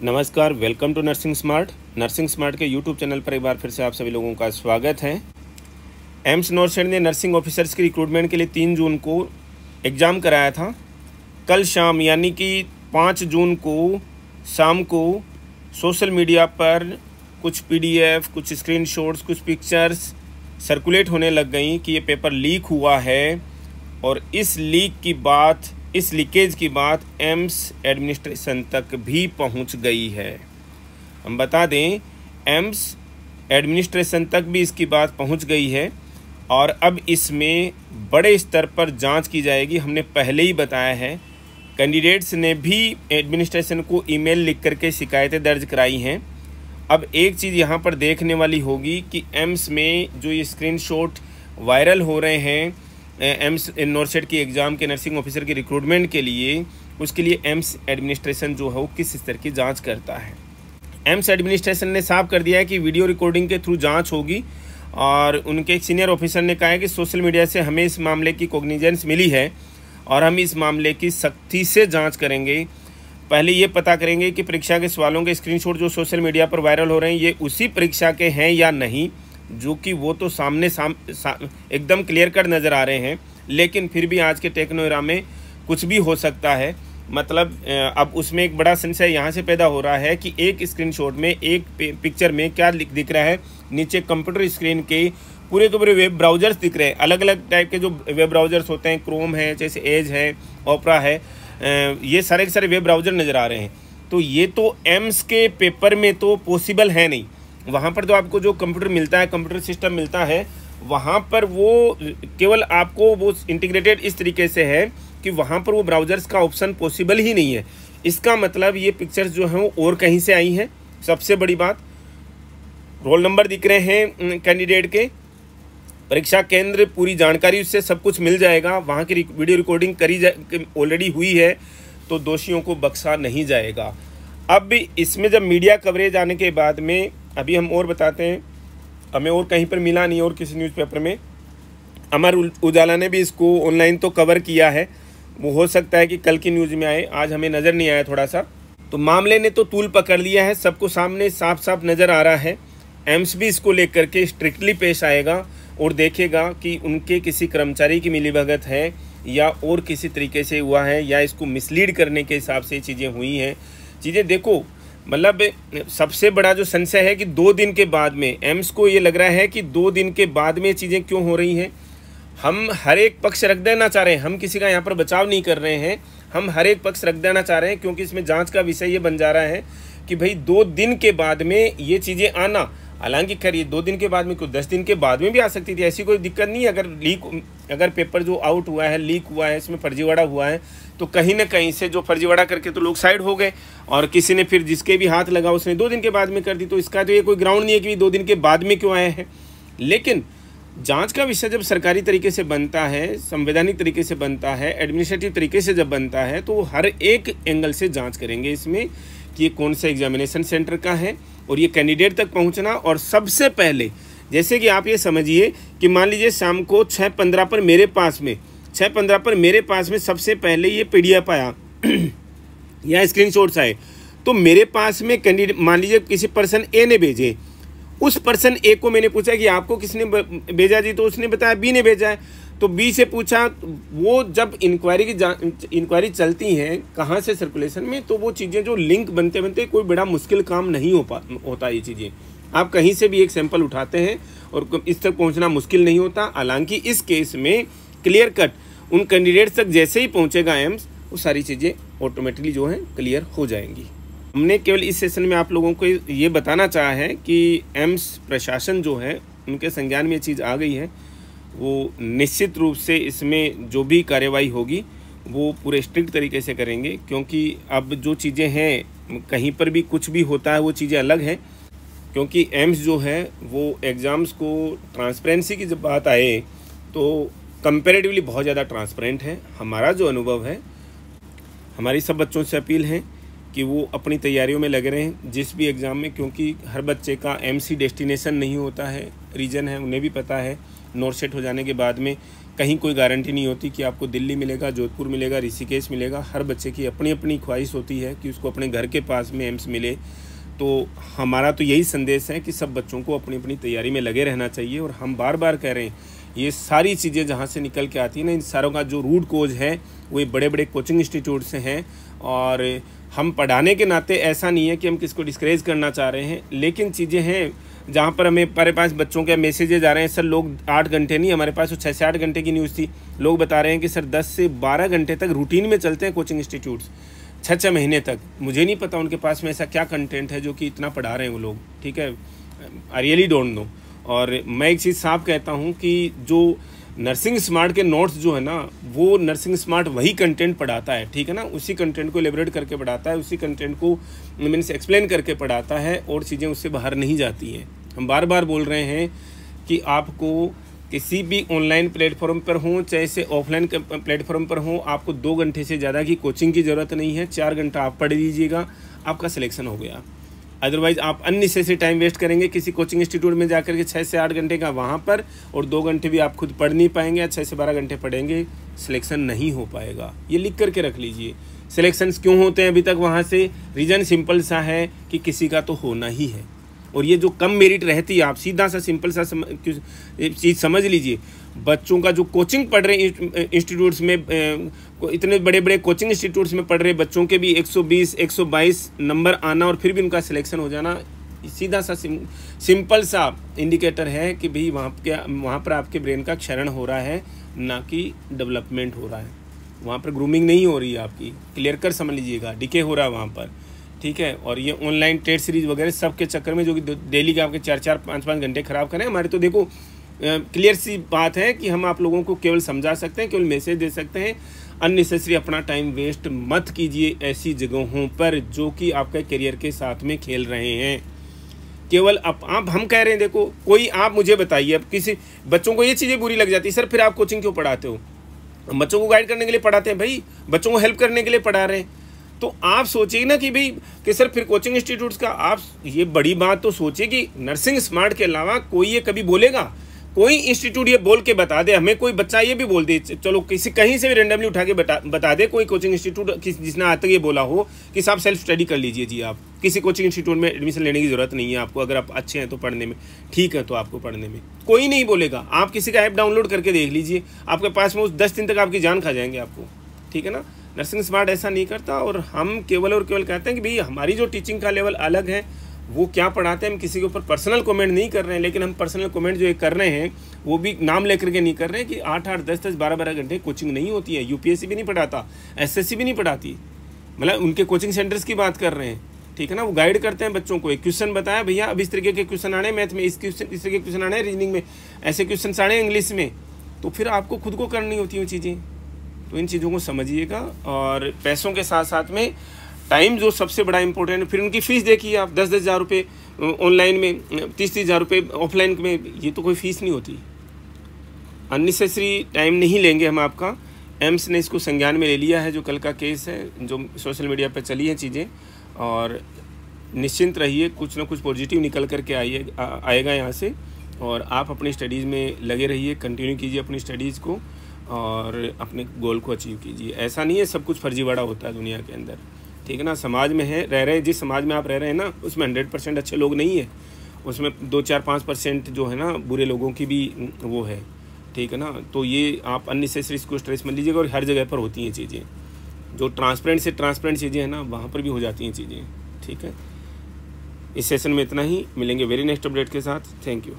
नमस्कार, welcome to nursing smart के YouTube channel पर एक बार फिर से आप सभी लोगों का स्वागत है। एम्स नौशेड ने नर्सिंग ऑफिसर्स की रिक्रूटमेंट के लिए 3 जून को एग्ज़ाम कराया था। कल शाम यानी कि 5 जून को शाम को सोशल मीडिया पर कुछ PDF, कुछ स्क्रीनशॉट्स, कुछ पिक्चर्स सर्कुलेट होने लग गई कि ये पेपर लीक हुआ है। और इस लीकेज की बात एम्स एडमिनिस्ट्रेशन तक भी पहुंच गई है। हम बता दें, एम्स एडमिनिस्ट्रेशन तक भी इसकी बात पहुंच गई है और अब इसमें बड़े स्तर पर जांच की जाएगी। हमने पहले ही बताया है, कैंडिडेट्स ने भी एडमिनिस्ट्रेशन को ईमेल लिख करके शिकायतें दर्ज कराई हैं। अब एक चीज़ यहाँ पर देखने वाली होगी कि एम्स में जो ये स्क्रीनशॉट वायरल हो रहे हैं एम्स नौशेड की एग्ज़ाम के नर्सिंग ऑफिसर की रिक्रूटमेंट के लिए, उसके लिए एम्स एडमिनिस्ट्रेशन जो है वो किस स्तर की जांच करता है। एम्स एडमिनिस्ट्रेशन ने साफ कर दिया है कि वीडियो रिकॉर्डिंग के थ्रू जांच होगी और उनके एक सीनियर ऑफिसर ने कहा है कि सोशल मीडिया से हमें इस मामले की कॉग्निजेंस मिली है और हम इस मामले की सख्ती से जाँच करेंगे। पहले ये पता करेंगे कि परीक्षा के सवालों के स्क्रीनशॉट जो सोशल मीडिया पर वायरल हो रहे हैं ये उसी परीक्षा के हैं या नहीं, जो कि वो तो सामने एकदम क्लियर कट नज़र आ रहे हैं। लेकिन फिर भी आज के टेक्नो एरा में कुछ भी हो सकता है। मतलब अब उसमें एक बड़ा संशय यहाँ से पैदा हो रहा है कि एक स्क्रीनशॉट में, एक पिक्चर में क्या दिख रहा है, नीचे कंप्यूटर स्क्रीन के पूरे के पूरे वेब ब्राउज़र्स दिख रहे हैं। अलग अलग टाइप के जो वेब ब्राउज़र्स होते हैं, क्रोम है, जैसे एज है, ओपरा है, ये सारे के सारे वेब ब्राउज़र नज़र आ रहे हैं। तो ये तो एम्स के पेपर में तो पॉसिबल है नहीं। वहाँ पर तो आपको जो कंप्यूटर मिलता है, कंप्यूटर सिस्टम मिलता है, वहाँ पर वो केवल आपको वो इंटीग्रेटेड इस तरीके से है कि वहाँ पर वो ब्राउज़र्स का ऑप्शन पॉसिबल ही नहीं है। इसका मतलब ये पिक्चर्स जो हैं वो और कहीं से आई हैं। सबसे बड़ी बात, रोल नंबर दिख रहे हैं कैंडिडेट के, परीक्षा केंद्र, पूरी जानकारी उससे सब कुछ मिल जाएगा। वहाँ की वीडियो रिकॉर्डिंग ऑलरेडी हुई है, तो दोषियों को बख्शा नहीं जाएगा। अब इसमें जब मीडिया कवरेज आने के बाद में, अभी हम और बताते हैं, हमें और कहीं पर मिला नहीं और किसी न्यूज़पेपर में। अमर उजाला ने भी इसको ऑनलाइन तो कवर किया है, वो हो सकता है कि कल की न्यूज़ में आए, आज हमें नज़र नहीं आया थोड़ा सा। तो मामले ने तो तूल पकड़ लिया है, सबको सामने साफ साफ नज़र आ रहा है। एम्स भी इसको लेकर के स्ट्रिक्टली पेश आएगा और देखेगा कि उनके किसी कर्मचारी की मिलीभगत है या और किसी तरीके से हुआ है या इसको मिसलीड करने के हिसाब से चीज़ें हुई हैं। चीज़ें देखो, मतलब सबसे बड़ा जो संशय है कि 2 दिन के बाद में एम्स को ये लग रहा है कि 2 दिन के बाद में चीज़ें क्यों हो रही हैं। हम हर एक पक्ष रख देना चाह रहे हैं, हम किसी का यहाँ पर बचाव नहीं कर रहे हैं, हम हर एक पक्ष रख देना चाह रहे हैं, क्योंकि इसमें जांच का विषय ये बन जा रहा है कि भाई 2 दिन के बाद में ये चीज़ें आना। हालांकि खैर ये 2 दिन के बाद में, कुछ 10 दिन के बाद में भी आ सकती थी, ऐसी कोई दिक्कत नहीं। अगर पेपर जो आउट हुआ है, लीक हुआ है, इसमें फर्जीवाड़ा हुआ है, तो कहीं ना कहीं से जो फर्जीवाड़ा करके तो लोग साइड हो गए और किसी ने फिर जिसके भी हाथ लगा उसने 2 दिन के बाद में कर दी। तो इसका तो ये कोई ग्राउंड नहीं है कि 2 दिन के बाद में क्यों आए हैं। लेकिन जांच का विषय जब सरकारी तरीके से बनता है, संवैधानिक तरीके से बनता है, एडमिनिस्ट्रेटिव तरीके से जब बनता है, तो हर एक एंगल से जांच करेंगे इसमें कि ये कौन सा एग्जामिनेशन सेंटर का है और ये कैंडिडेट तक पहुंचना। और सबसे पहले, जैसे कि आप ये समझिए कि मान लीजिए शाम को 6:15 पर मेरे पास में सबसे पहले ये PDF आया या स्क्रीनशॉट्स आए, तो मेरे पास में कैंडिडेट, मान लीजिए किसी पर्सन ए ने भेजे, उस पर्सन ए को मैंने पूछा कि आपको किसने भेजा जी, तो उसने बताया बी ने भेजा है। तो बी से पूछा, वो जब इंक्वायरी चलती है कहाँ से सर्कुलेशन में, तो वो चीज़ें जो लिंक बनते बनते कोई बड़ा मुश्किल काम नहीं होता। ये चीज़ें आप कहीं से भी एक सैंपल उठाते हैं और इस तक पहुँचना मुश्किल नहीं होता। हालांकि इस केस में क्लियर कट उन कैंडिडेट्स तक जैसे ही पहुँचेगा एम्स, वो सारी चीज़ें ऑटोमेटिकली जो हैं क्लियर हो जाएंगी। हमने केवल इस सेशन में आप लोगों को ये बताना चाहा है कि एम्स प्रशासन जो है, उनके संज्ञान में ये चीज़ आ गई है, वो निश्चित रूप से इसमें जो भी कार्रवाई होगी वो पूरे स्ट्रिक्ट तरीके से करेंगे। क्योंकि अब जो चीज़ें हैं, कहीं पर भी कुछ भी होता है वो चीज़ें अलग हैं। क्योंकि एम्स जो है वो एग्ज़ाम्स को, ट्रांसपेरेंसी की जब बात आए तो कंपैरेटिवली बहुत ज़्यादा ट्रांसपेरेंट है। हमारा जो अनुभव है, हमारी सब बच्चों से अपील है कि वो अपनी तैयारियों में लगे रहें जिस भी एग्ज़ाम में। क्योंकि हर बच्चे का एम्स ही डेस्टिनेशन नहीं होता है, रीजन है, उन्हें भी पता है। नौशेड हो जाने के बाद में कहीं कोई गारंटी नहीं होती कि आपको दिल्ली मिलेगा, जोधपुर मिलेगा, ऋषिकेश मिलेगा। हर बच्चे की अपनी अपनी ख्वाहिश होती है कि उसको अपने घर के पास में एम्स मिले। तो हमारा तो यही संदेश है कि सब बच्चों को अपनी अपनी तैयारी में लगे रहना चाहिए। और हम बार बार कह रहे हैं, ये सारी चीज़ें जहाँ से निकल के आती हैं ना, इन सारों का जो रूट कोज है वो ये बड़े बड़े कोचिंग इंस्टीट्यूट से हैं। और हम पढ़ाने के नाते ऐसा नहीं है कि हम किसको डिस्करेज करना चाह रहे हैं, लेकिन चीज़ें हैं जहाँ पर हमारे पास बच्चों के मैसेजेज आ रहे हैं, सर लोग 8 घंटे नहीं, हमारे पास तो 6 से 8 घंटे की न्यूज़ थी। लोग बता रहे हैं कि सर 10 से 12 घंटे तक रूटीन में चलते हैं कोचिंग इंस्टीट्यूट्स, 6 महीने तक। मुझे नहीं पता उनके पास में ऐसा क्या कंटेंट है जो कि इतना पढ़ा रहे हैं वो लोग, ठीक है, आई रियली डोंट नो। और मैं एक चीज़ साफ कहता हूँ कि जो नर्सिंग स्मार्ट के नोट्स जो है ना, वो नर्सिंग स्मार्ट वही कंटेंट पढ़ाता है, ठीक है ना, उसी कंटेंट को एलेबोरेट करके पढ़ाता है, उसी कंटेंट को मीन्स एक्सप्लेन करके पढ़ाता है, और चीज़ें उससे बाहर नहीं जाती हैं। हम बार बार बोल रहे हैं कि आपको किसी भी ऑनलाइन प्लेटफॉर्म पर हो चाहे से ऑफलाइन प्लेटफॉर्म पर हो, आपको 2 घंटे से ज़्यादा की कोचिंग की ज़रूरत नहीं है। 4 घंटा आप पढ़ लीजिएगा, आपका सिलेक्शन हो गया। अदरवाइज़ आप अननेसेसरी टाइम वेस्ट करेंगे किसी कोचिंग इंस्टीट्यूट में जाकर के 6 से 8 घंटे का वहाँ पर, और 2 घंटे भी आप खुद पढ़ नहीं पाएंगे, या 6 से 12 घंटे पढ़ेंगे, सिलेक्शन नहीं हो पाएगा। ये लिख करके रख लीजिए। सिलेक्शंस क्यों होते हैं अभी तक वहाँ से? रीज़न सिंपल सा है कि किसी का तो होना ही है। और ये जो कम मेरिट रहती है, आप सीधा सा सिंपल सा चीज़ समझ लीजिए। बच्चों का जो कोचिंग पढ़ रहे इंस्टीट्यूट्स में, इतने बड़े बड़े कोचिंग इंस्टीट्यूट्स में पढ़ रहे बच्चों के भी 120 122 नंबर आना और फिर भी उनका सिलेक्शन हो जाना, सीधा सा सिंपल सा इंडिकेटर है कि भाई वहाँ पर आपके ब्रेन का क्षरण हो रहा है, ना कि डेवलपमेंट हो रहा है। वहाँ पर ग्रूमिंग नहीं हो रही है आपकी, क्लियर कर समझ लीजिएगा, डिके हो रहा है वहाँ पर, ठीक है। और ये ऑनलाइन टेस्ट सीरीज वगैरह सब के चक्कर में जो कि डेली के आपके 4-4 5-5 घंटे ख़राब करें, हमारे तो देखो क्लियर सी बात है कि हम आप लोगों को केवल समझा सकते हैं, केवल मैसेज दे सकते हैं। अननेसेसरी अपना टाइम वेस्ट मत कीजिए ऐसी जगहों पर जो कि आपके करियर के साथ में खेल रहे हैं। केवल आप हम कह रहे हैं, देखो कोई आप मुझे बताइए, अब किसी बच्चों को ये चीज़ें बुरी लग जाती है, सर फिर आप कोचिंग क्यों पढ़ाते हो? बच्चों को गाइड करने के लिए पढ़ाते हैं भाई, बच्चों को हेल्प करने के लिए पढ़ा रहे हैं। तो आप सोचिए ना कि भाई कि सर फिर कोचिंग इंस्टीट्यूट्स का, आप ये बड़ी बात तो सोचिए कि नर्सिंग स्मार्ट के अलावा कोई ये कभी बोलेगा, कोई इंस्टीट्यूट ये बोल के बता दे हमें, कोई बच्चा ये भी बोल दे, चलो किसी कहीं से भी रेंडमली उठा के बता दे कोई कोचिंग इंस्टीट्यूट जिसने आज तक ये बोला हो कि साहब सेल्फ स्टडी कर लीजिए जी, आप किसी कोचिंग इंस्टीट्यूट में एडमिशन लेने की ज़रूरत नहीं है आपको, अगर आप अच्छे हैं तो पढ़ने में, ठीक है तो आपको पढ़ने में कोई नहीं बोलेगा। आप किसी का ऐप डाउनलोड करके देख लीजिए, आपके पास में उस 10 दिन तक आपकी जान खा जाएंगे आपको, ठीक है ना। नर्सिंग स्मार्ट ऐसा नहीं करता, और हम केवल और केवल कहते हैं कि भाई हमारी जो टीचिंग का लेवल अलग है, वो क्या पढ़ाते हैं हम किसी के ऊपर पर्सनल कमेंट नहीं कर रहे हैं, लेकिन हम पर्सनल कमेंट जो ये कर रहे हैं वो भी नाम लेकर के नहीं कर रहे हैं कि 8-8 10-10 12-12 घंटे कोचिंग नहीं होती है। यूपीएससी भी नहीं पढ़ाता, एसएससी भी नहीं पढ़ाती, मतलब उनके कोचिंग सेंटर्स की बात कर रहे हैं, ठीक है ना। वो गाइड करते हैं बच्चों को, एक क्वेश्चन बताया भैया अब इस तरीके के क्वेश्चन आने मैथ में, इस तरीके के क्वेश्चन आने रीजनिंग में, ऐसे क्वेश्चन आने इंग्लिश में, तो फिर आपको खुद को करनी होती है वो चीज़ें। तो इन चीज़ों को समझिएगा, और पैसों के साथ साथ में टाइम जो सबसे बड़ा इंपॉर्टेंट है। फिर उनकी फ़ीस देखिए आप, 10-10 हज़ार रुपये ऑनलाइन में, 30-30 हज़ार रुपये ऑफलाइन में, ये तो कोई फ़ीस नहीं होती। अननेसेसरी टाइम नहीं लेंगे हम आपका। एम्स ने इसको संज्ञान में ले लिया है, जो कल का केस है जो सोशल मीडिया पर चली हैं चीज़ें, और निश्चिंत रहिए कुछ ना कुछ पॉजिटिव निकल करके आएगा यहाँ से। और आप अपनी स्टडीज़ में लगे रहिए, कंटिन्यू कीजिए अपनी स्टडीज़ को, और अपने गोल को अचीव कीजिए। ऐसा नहीं है सब कुछ फर्जीवाड़ा होता है दुनिया के अंदर, ठीक है ना। समाज में है रह रहे, जिस समाज में आप रह रहे हैं ना, उसमें 100% अच्छे लोग नहीं है, उसमें 2-4-5% जो है ना बुरे लोगों की भी वो है, ठीक है ना। तो ये आप अननेसेसरी इसको स्ट्रेस मत लीजिएगा, और हर जगह पर होती हैं चीज़ें, जो ट्रांसपेरेंट से ट्रांसपेरेंट चीज़ें हैं ना, वहाँ पर भी हो जाती हैं चीज़ें, ठीक है। इस सेशन में इतना ही, मिलेंगे वेरी नेक्स्ट अपडेट के साथ। Thank you.